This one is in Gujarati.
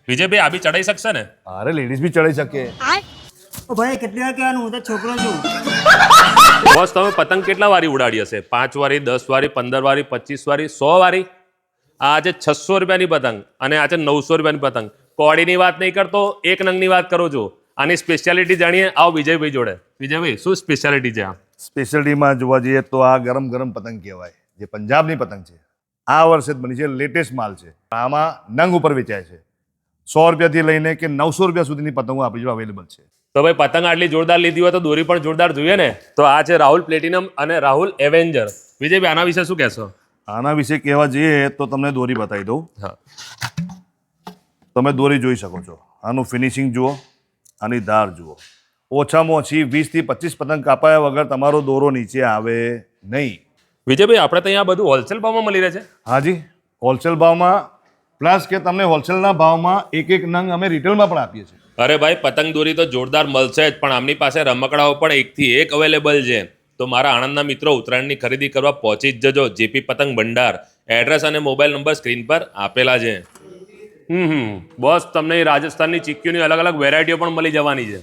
વિજયભાઈ આ બી ચડાઈ શકશે ને? અરે લેડીઝ બી ચડાઈ શકે. ભાઈ કેટલી વાર કહેવાનું, હું તો છોકરો છું. બોસ તમે પતંગ કેટલા વારી ઉડાડી હશે? 5 વારી, 10 વારી, 15 વારી, 25 વારી, 100 વારી? આ છે 600 રૂપિયાની પતંગ અને આ છે 900 રૂપિયાની પતંગ. કોડીની વાત નહીં કરતો, એક નંગની વાત કરું છું. આની સ્પેશિયાલિટી જાણીએ, આવો વિજયભાઈ જોડે. વિજયભાઈ શું સ્પેશિયાલિટી છે આ? સ્પેશિયલિટીમાં જોવા જઈએ તો આ ગરમ ગરમ પતંગ કહેવાય, જે પંજાબની પતંગ છે. આ વર્ષે જ બની છે, લેટેસ્ટ માલ છે. આમાં નંગ ઉપર વેચાય છે. 100 રૂપિયાથી લઈને કે 900 રૂપિયા સુધીની પતંગો આપણી જોડે અવેલેબલ છે. તો ભાઈ પતંગ આટલી જોરદાર લીધી હોય તો દોરી પણ જોરદાર જોઈએ ને. તો આ છે રાહુલ પ્લેટિનમ અને રાહુલ એવેન્જર. વિજયભાઈ આના વિશે શું કહેશો? આના વિશે કહેવા જઈએ તો તમને દોરી બતાવી દઉં. હા, તમે દોરી જોઈ શકો છો. આનું ફિનિશિંગ જુઓ, આની ધાર જુઓ. ઓછામાં ઓછી 20 થી 25 પતંગ કાપાયા વગર તમારો દોરો નીચે આવે નહીં. વિજયભાઈ આપણે તો અહીંયા બધું હોલસેલ ભાવમાં મળી રહે છે? હાજી, હોલસેલ ભાવમાં, પ્લસ કે તમને હોલસેલના ભાવમાં એક એક નંગ અમે રિટેલમાં પણ આપીએ છીએ. અરે ભાઈ પતંગ દોરી તો જોરદાર મળશે જ, પણ આમની પાસે રમકડાઓ પણ એકથી એક અવેલેબલ છે. તો મારા આણંદના મિત્રો ઉત્તરાયણની ખરીદી કરવા પહોંચી જ જજો. જેપી પતંગ ભંડાર. એડ્રેસ અને મોબાઈલ નંબર સ્ક્રીન પર આપેલા છે. બોસ તમને રાજસ્થાનની ચીક્કીઓની અલગ અલગ વેરાયટીઓ પણ મળી જવાની છે.